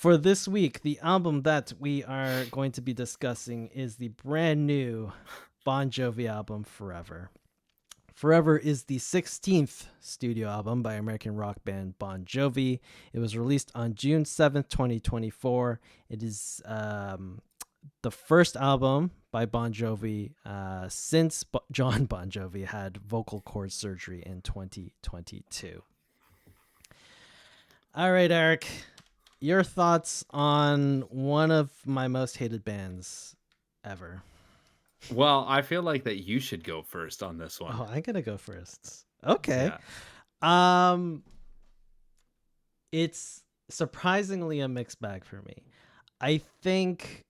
For this week, the album that we are going to be discussing is the brand new Bon Jovi album, Forever. Forever is the 16th studio album by American rock band Bon Jovi. It was released on June 7th, 2024. It is the first album by Bon Jovi since John Bon Jovi had vocal cord surgery in 2022. All right, Eric, your thoughts on one of my most hated bands ever. Well, I feel like that you should go first on this one. Oh, I'm gonna go first. Okay. Yeah. Um, it's surprisingly a mixed bag for me. I think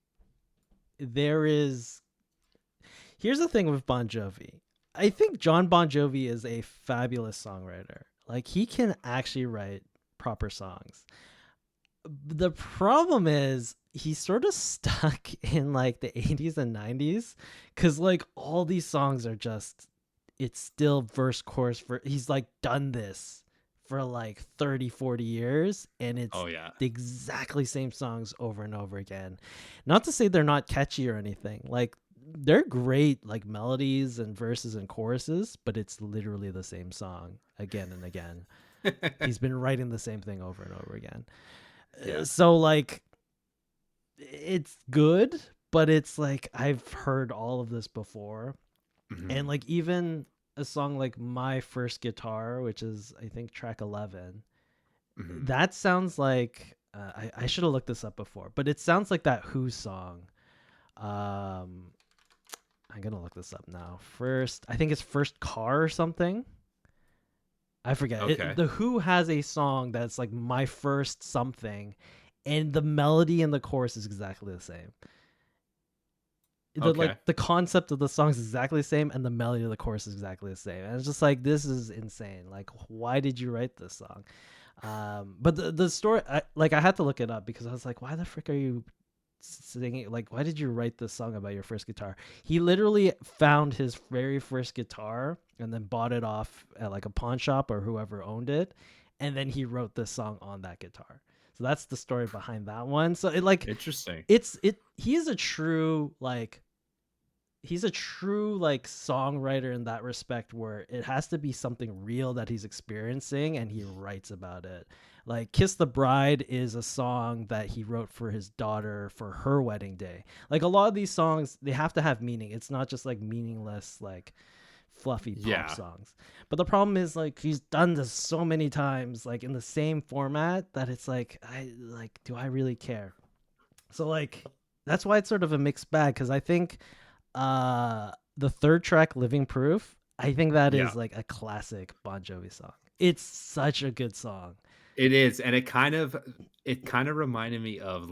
there is. Here's the thing with Bon Jovi. I think John Bon Jovi is a fabulous songwriter. Like, he can actually write proper songs. The problem is he's sort of stuck in like the 80s and 90s, because like all these songs are just, it's still verse chorus for, he's like done this for like 30-40 years, and it's Oh yeah. the exactly same songs over and over again. Not to say they're not catchy or anything, like they're great, like melodies and verses and choruses, but it's literally the same song again and again. He's been writing the same thing over and over again. Yeah. So like it's good, but it's like I've heard all of this before. And Mhm. like even a song like My First Guitar, which is I think track 11, Mhm. that sounds like I should have looked this up before, but it sounds like that Who song. um I'm gonna look this up now. First, I think it's First Car or something. I forget. Okay. The Who has a song that's like My First Something, and the melody and the chorus is exactly the same. Okay. The concept of the song is exactly the same, and the melody of the chorus is exactly the same. And it's just like, this is insane. Like, why did you write this song? But the story, I had to look it up because I was like, why the frick are you singing? Like, why did you write this song about your first guitar? He literally found his very first guitar and then bought it off at like a pawn shop or whoever owned it, and then he wrote this song on that guitar. So that's the story behind that one. So it like Interesting. he is a true like, he's a true like songwriter in that respect, where it has to be something real that he's experiencing and he writes about it. Like Kiss the Bride is a song that he wrote for his daughter for her wedding day. Like a lot of these songs, they have to have meaning. It's not just like meaningless like fluffy pop Yeah. songs. But the problem is like he's done this so many times like in the same format that it's like, I like, do I really care? So like that's why it's sort of a mixed bag, because I think the third track, Living Proof, I think that Yeah. is like a classic Bon Jovi song. It's such a good song. It is, and it kind of reminded me of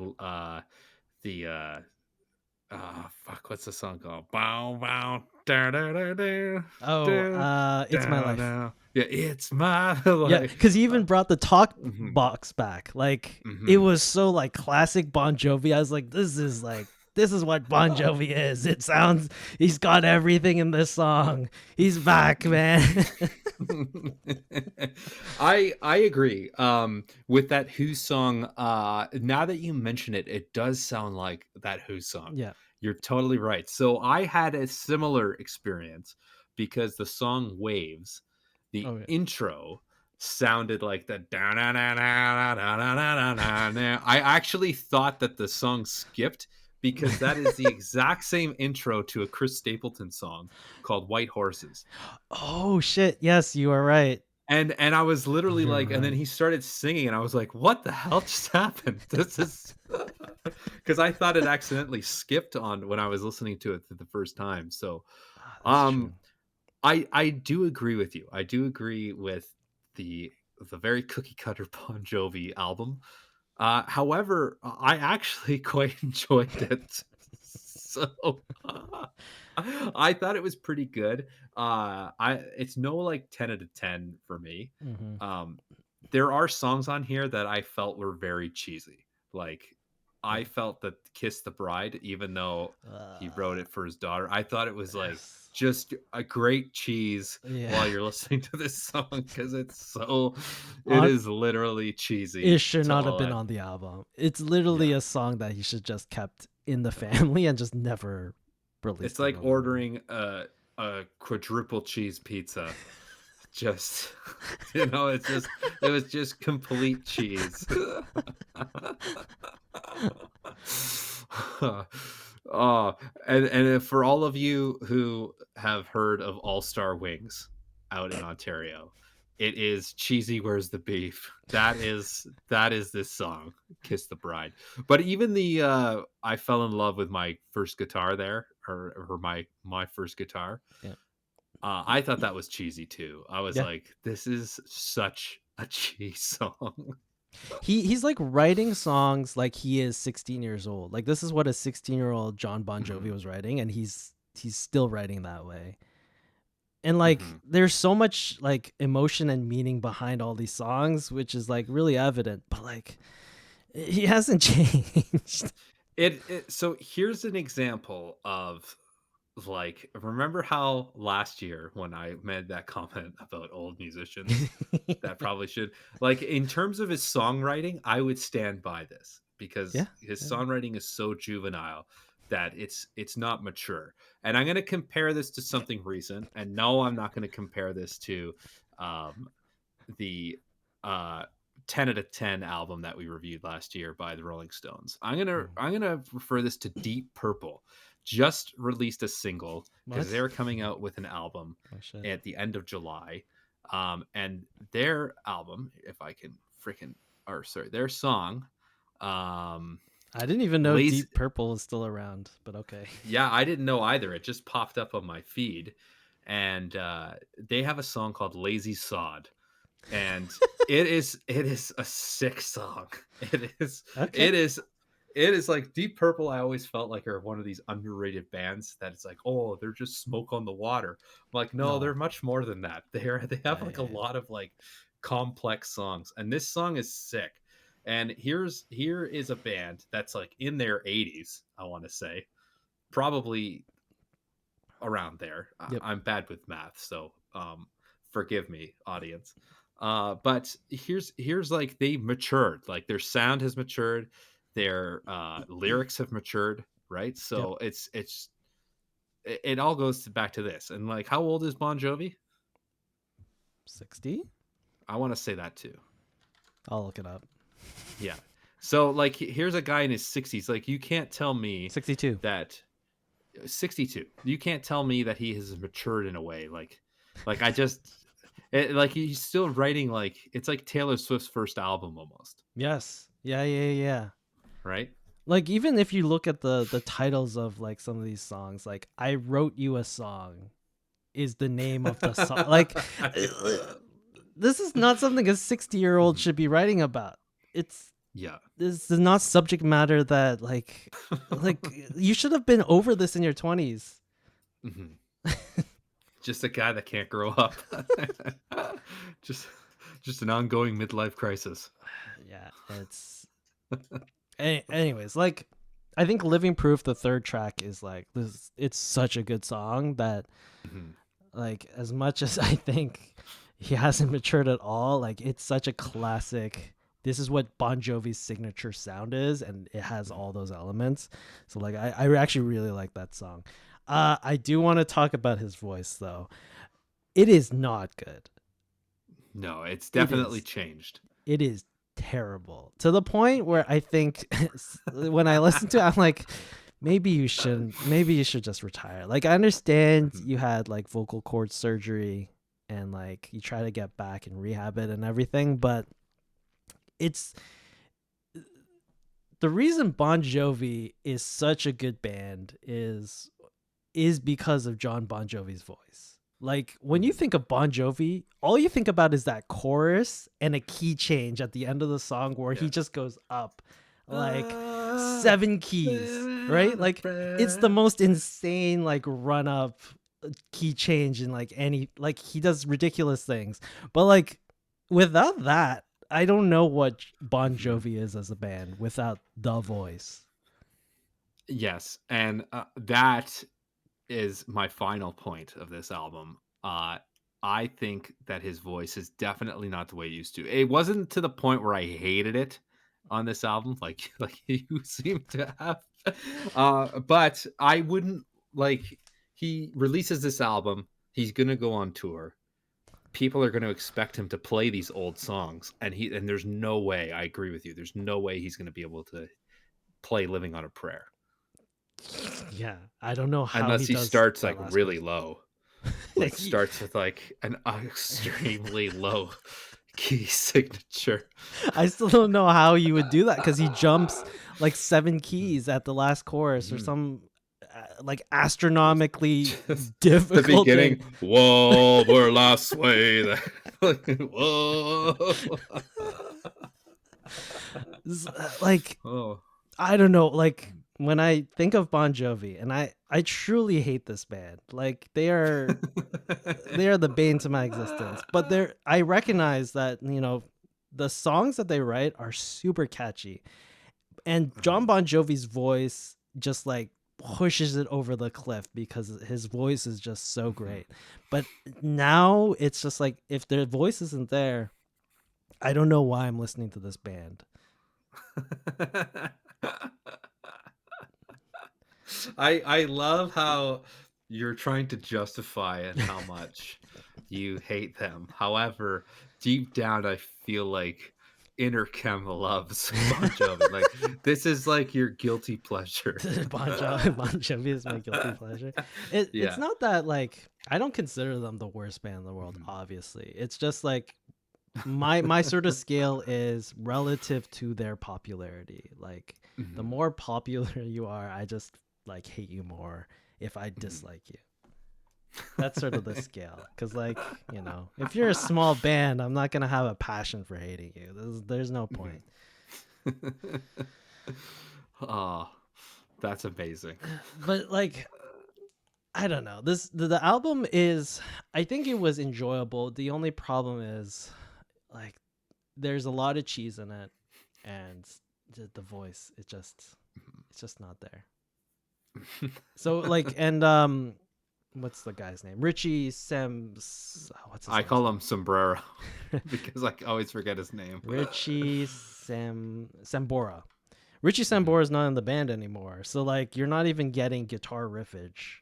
the fuck, what's the song called? Bow bow da da da da Oh, da It's My da Life. da. Yeah, it's my Yeah, life. because he even brought the talk Mhm. box back. Like it Mhm. was so like classic Bon Jovi. I was like, this is what Bon Jovi is. It sounds, he's got everything in this song. He's back, man. I agree. With that Who song, now that you mention it, it does sound like that Who song. Yeah. You're totally right. So I had a similar experience because the song Waves, the Oh yeah. intro sounded like the da na na na na na na na na. I actually thought that the song skipped because that is the exact same intro to a Chris Stapleton song called White Horses. Oh shit. Yes, you are right. And I was literally You're like, and then right. he started singing, and I was like, "What the hell just happened?" This is because I thought it accidentally skipped on when I was listening to it for the first time. So, That's true. um, I do agree with you. I do agree with the the very cookie cutter Bon Jovi album. However, I actually quite enjoyed it. So I thought it was pretty good. I It's no like 10 out of 10 for me. Mm-hmm. Um, there are songs on here that I felt were very cheesy. Like, I Yeah. felt that Kiss the Bride, even though he wrote Uh, it for his daughter, I thought it was like yes. just a great cheese Yeah. while you're listening to this song because it On is literally It cheesy should to not have all been that. on the album. It's literally Yeah. a song that he should just kept in the family and just never It's released it like on the album. ordering a quadruple cheese pizza. Just you know, it was just complete cheese. Oh, and if for all of you who have heard of All Star Wings out in Ontario, it is Cheesy Where's the Beef. That is this song, Kiss the Bride. But even the I fell in love with my first guitar there, or my first guitar. Yeah. I thought that was cheesy too. I was Yeah. like, this is such a cheese song. He's like writing songs like he is 16 years old. Like this is what a 16-year-old John Bon Jovi Mhm, was writing, and he's still writing that way. And like mhm. there's so much like emotion and meaning behind all these songs, which is like really evident, but like he hasn't changed. So here's an example of like, remember how last year when I made that comment about old musicians that probably should, like, in terms of his songwriting, I would stand by this Yeah. because his Yeah. songwriting is so juvenile that it's not mature. And I'm going to compare this to something recent, and no, I'm not going to compare this to um the uh 10 out of 10 album that we reviewed last year by the Rolling Stones. Mm. I'm going to refer this to Deep Purple. Just released a single because What? they're coming out with an album Oh shit. at the end of July. And their album, if I can freaking, or sorry, their song, um, I didn't even know Lazy. Deep Purple is still around, but okay. Yeah, I didn't know either. It just popped up on my feed, and they have a song called Lazy Sod, and it is a sick song. It is Okay. it is it is like Deep Purple. I always felt like are one of these underrated bands that it's like, oh, they're just smoke on the water. I'm like, no, they're No. much more than that. They have Yeah, like a yeah, yeah. lot of like complex songs, and this song is sick. And here is a band that's like in their 80s, I want to say, probably around there. Yep. I'm bad with math, so forgive me, audience. But here's like they matured, like their sound has matured, their lyrics have matured, right? Yep. So it all goes back to this. And like, how old is Bon Jovi? 60? I want to say that too. I'll look it up. Yeah. So like, here's a guy in his 60s. Like, you can't tell me 62. that 62. You can't tell me that he has matured in a way like I just like he's still writing like it's like Taylor Swift's first album almost, Yes. Yeah, yeah, yeah. right? Like even if you look at the titles of like some of these songs, like I wrote you a song is the name of the song. Like this is not something a 60-year-old Mhm. should be writing about. It's Yeah. This is not subject matter that like you should have been over this in your 20s. Mhm. Just a guy that can't grow up. just just an ongoing midlife crisis. Yeah, it's anyways, like I think Living Proof, the third track, is like this. It's such a good song that, Mhm. like, as much as I think he hasn't matured at all, like it's such a classic. This is what Bon Jovi's signature sound is, and it has Mhm. all those elements. So like I actually really like that song. I do want to talk about his voice though. It is not good. No, it's It definitely is. changed. It is terrible to the point where I think when I listen to it, I'm like, maybe you shouldn't. Maybe you should just retire. Like I understand Mhm. you had like vocal cord surgery and like you try to get back and rehab it and everything, but it's the reason Bon Jovi is such a good band is because of John Bon Jovi's voice. Like when you Mhm. think of Bon Jovi, all you think about is that chorus and a key change at the end of the song where he Yeah. just goes up like Ah, 7 keys, living right? on a Like it's the prayer. most insane like run up key change in like any like he does ridiculous things. But like without that, I don't know what Bon Mhm. Jovi is as a band without the voice. Yes, and that is my final point of this album. I think that his voice is definitely not the way it used to. It wasn't to the point where I hated it on this album, like like you seem to have. But I wouldn't like. He releases this album. He's gonna go on tour. People are going to expect him to play these old songs, and there's no way. I agree with you. There's no way he's going to be able to play "Living on a Prayer" Yeah, I don't know how unless he he does starts that like last really chorus. low. Like, starts with, like, an extremely low key signature. I still don't know how you would do that because he jumps like 7 keys at the last chorus or Mhm. some like Just astronomically just the difficult thing. beginning, "Whoa, we're last way there." Like, whoa. Like Oh. I don't know, like when I think of Bon Jovi, and I truly hate this band. Like they are the bane to my existence. But I recognize that, the songs that they write are super catchy. And John Mhm, Bon Jovi's voice just like pushes it over the cliff because his voice is just so mhm. great. But now it's just like if their voice isn't there, I don't know why I'm listening to this band. I love how you're trying to justify it how much you hate them. However, deep down, I feel like inner Chem loves Bon Jovi. Like this is like your guilty pleasure. Bon Jovi is my guilty pleasure. It's Yeah. not that like I don't consider them the worst band in the world. Mhm. Obviously, it's just like my sort of scale is relative to their popularity. Like the Mhm. more popular you are, I just like hate you more if I Mhm. dislike you. That's sort of the scale. Cause like, if you're a small band, I'm not gonna have a passion for hating you. There's no Mhm. point. Oh, that's amazing. But like I don't know. The album is I think it was enjoyable. The only problem is like there's a lot of cheese in it and the voice it's just not there. So like and what's the guy's name? Richie Sams what's his I last call name? him Sombrero because I always forget his name. Richie Sambora. Richie Mhm. Sambora is not in the band anymore. So like you're not even getting guitar riffage.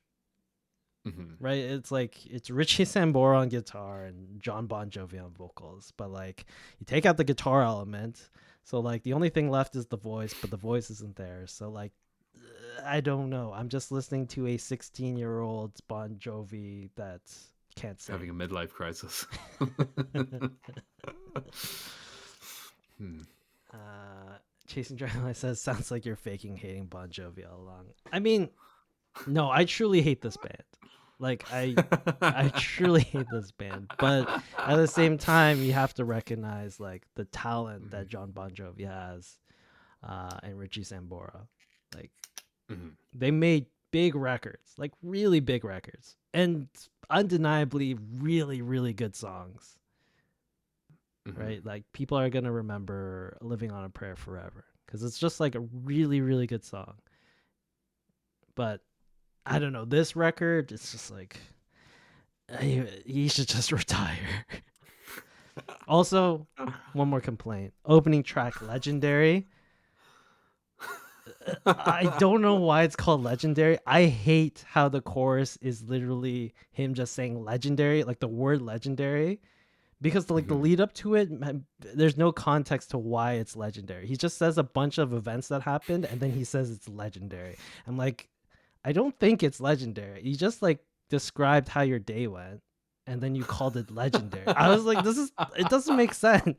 Mhm. Right? It's like it's Richie Sambora on guitar and John Bon Jovi on vocals, but like you take out the guitar element, so like the only thing left is the voice, but the voice isn't there. So like I don't know. I'm just listening to a 16-year-old Bon Jovi that can't Having sing. a midlife crisis. Hmm. uh, Chasing Dragonfly says sounds like you're faking hating Bon Jovi all along. I mean, no, I truly hate this band. Like I truly hate this band, but at the same time, you have to recognize like the talent that Mhm. John Bon Jovi has, and Richie Sambora. Like Mhm. they made big records, like really big records, and undeniably really really good songs. Mhm. Right, like people are gonna remember "Living on a Prayer" forever because it's just like a really really good song. But I don't know, this record, it's just like he should just retire. Also, one more complaint. Opening track Legendary. I don't know why it's called Legendary. I hate how the chorus is literally him just saying legendary, like the word legendary, because like the Mhm. lead up to it, there's no context to why it's legendary. He just says a bunch of events that happened and then he says it's legendary. I'm like, I don't think it's legendary. You just like described how your day went and then you called it legendary. I was like, it doesn't make sense.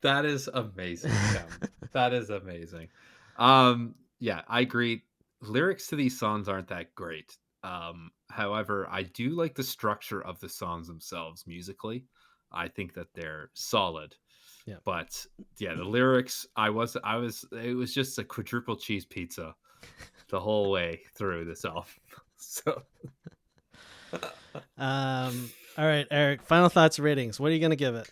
That is amazing, Cam. That is amazing. Yeah, I agree. Lyrics to these songs aren't that great. However, I do like the structure of the songs themselves musically. I think that they're solid. Yeah. But yeah, the lyrics, I was it was just a quadruple cheese pizza the whole way through this album. So Um All right, Eric. Final thoughts, ratings. What are you gonna give it?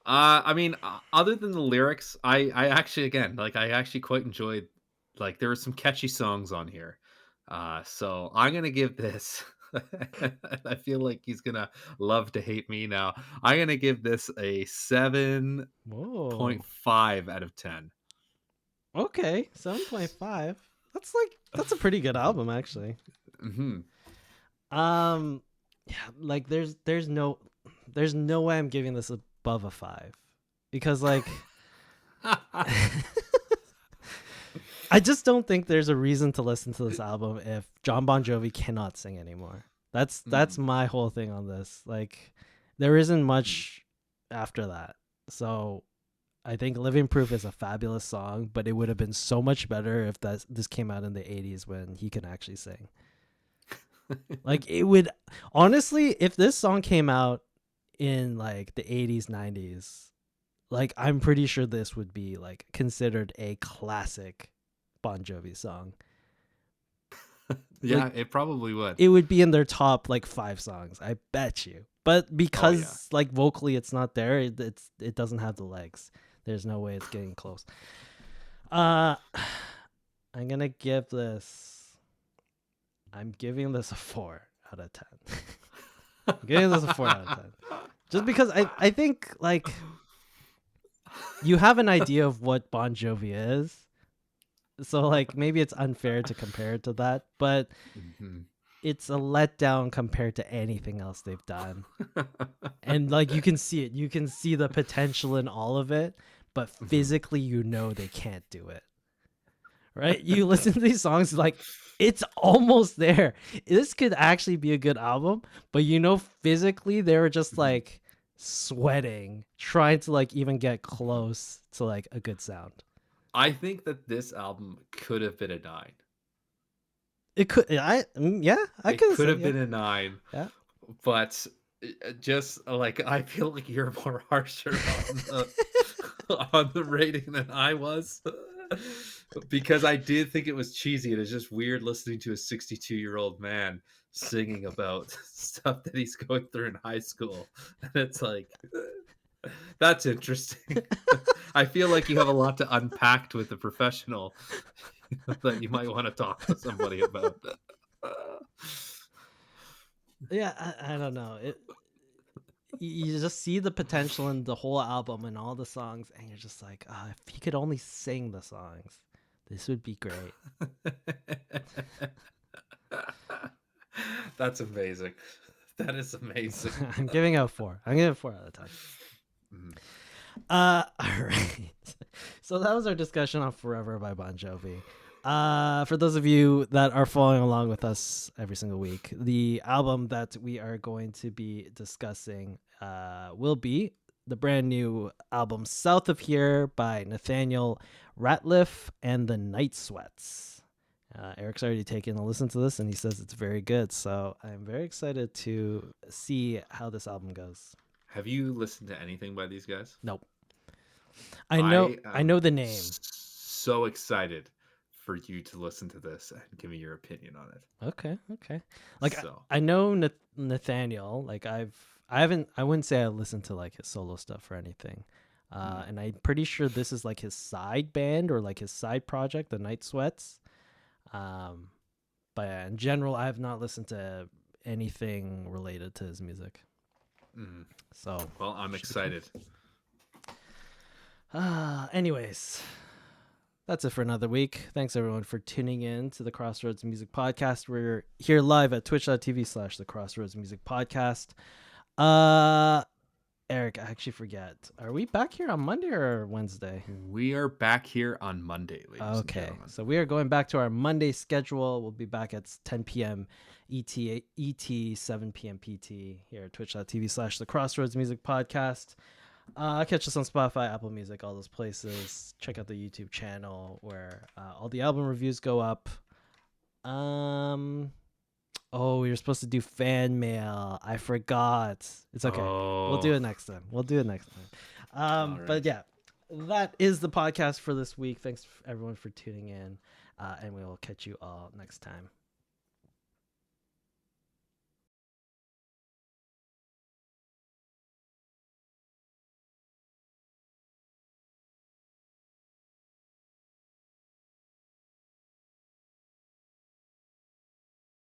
I mean, other than the lyrics, I actually again like I actually quite enjoyed like there were some catchy songs on here. So I'm gonna give this. I feel like he's gonna love to hate me now. I'm gonna give this a 7.5 Whoa. out of 10. Okay, 7.5. That's a pretty good Mhm, album actually. mhm. Um, yeah, like there's no way I'm giving this above a 5 because like I just don't think there's a reason to listen to this album if John Bon Jovi cannot sing anymore. That's Mm, my whole thing on this. Like there isn't mm, much after that. So I think Living Proof is a fabulous song, but it would have been so much better if this came out in the 80s when he can actually sing. Like it would honestly, if this song came out in like the 80s, 90s, like I'm pretty sure this would be like considered a classic Bon Jovi song. yeah, Like it probably would. it would be in their top like 5 songs, I bet you. But Oh yeah. because like vocally it's not there, it doesn't have the legs. There's no way it's getting close. Uh I'm gonna give this. I'm giving this a 4 out of 10. I'm giving this a 4 out of 10. Just because I think like you have an idea of what Bon Jovi is, so like maybe it's unfair to compare it to that, but Mhm. it's a letdown compared to anything else they've done. And like you can see it, you can see the potential in all of it, but Mhm. physically you know they can't do it. Right? You listen to these songs like it's almost there. This could actually be a good album, but you know physically they were just Mhm. like sweating trying to like even get Mhm. close to like a good sound. I think that this album could have been a 9. It could yeah, I It could could say have yeah. been a 9, Yeah. but, just, like, I feel like you're more harsher on the rating than I was, because I did think it was cheesy, and it's just weird listening to a 62-year-old man singing about stuff that he's going through in high school, and it's like, that's interesting. I feel like you have a lot to unpack with a professional that you might wanna talk to somebody about. Yeah, I don't know. You just see the potential in the whole album and all the songs and you're just like, if he could only sing the songs, this would be great. That's amazing. That is amazing. I'm giving it a 4. I'm giving it a 4 out of 10. Mhm. All right. So that was our discussion on Forever by Bon Jovi. For those of you that are following along with us every single week, the album that we are going to be discussing will be the brand new album South of Here by Nathaniel Ratliff and the Night Sweats. Eric's already taken a listen to this and he says it's very good. So I'm very excited to see how this album goes. Have you listened to anything by these guys? Nope. I I know am the name. so excited for you to listen to this and give me your opinion on it. Okay, okay. Like So, I know Nathaniel. Like I haven't. I wouldn't say I listened to like his solo stuff or anything. mm, And I'm pretty sure this is like his side band or like his side project, the Night Sweats. Um, but yeah, in general, I have not listened to anything related to his music. mm. So Well, I'm should be fun. excited. Anyways, that's it for another week. Thanks everyone for tuning in to the Crossroads Music Podcast. We're here live at twitch.tv/the Crossroads Music Podcast. Uh Eric, I actually forget. Are we back here on Monday or Wednesday? We are back here on Monday, ladies and Okay. gentlemen. So we are going back to our Monday schedule. We'll be back at 10 p.m. ET, 7 p.m. PT here at twitch.tv/the Crossroads Music Podcast. Catch us on Spotify, Apple Music, all those places. Check out the YouTube channel where all the album reviews go up. Oh, we were supposed to do fan mail. I forgot. It's okay. We'll do Oh, it next time. We'll do it next time. all But right. yeah, that is the podcast for this week. Thanks everyone for tuning in, and we will catch you all next time.